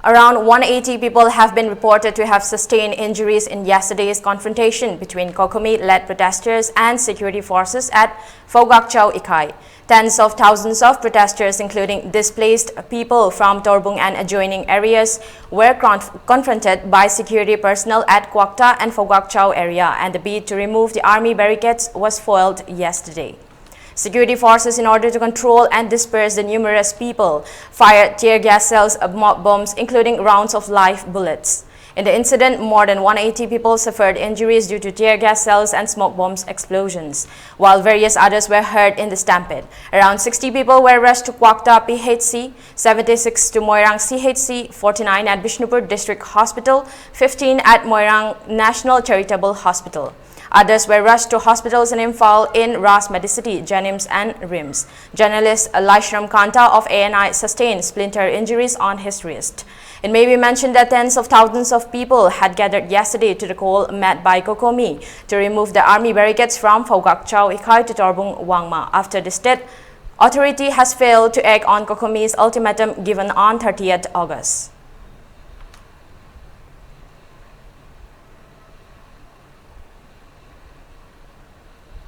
Around 180 people have been reported to have sustained injuries in yesterday's confrontation between COCOMI-led protesters and security forces at Phougakchao, Ikai. Tens of thousands of protesters, including displaced people from Torbung and adjoining areas, were confronted by security personnel at Kwakta and Phougakchao area, and the bid to remove the army barricades was foiled yesterday. Security forces, in order to control and disperse the numerous people, fired tear gas cells, mob bombs, including rounds of live bullets. In the incident, more than 180 people suffered injuries due to tear gas cells and smoke bombs explosions, while various others were hurt in the stampede. Around 60 people were rushed to Kwakta PHC, 76 to Moirang CHC, 49 at Bishnupur District Hospital, 15 at Moirang National Charitable Hospital. Others were rushed to hospitals in Imphal, in Ras Medicity, Janims and Rims. Journalist Laishram Kanta of ANI sustained splinter injuries on his wrist. It may be mentioned that tens of thousands of people had gathered yesterday to the call made by COCOMI to remove the army barricades from Phougakchao, Ikai to Torbung, Wangma, after the state authority has failed to act on COCOMI's ultimatum given on 30th August.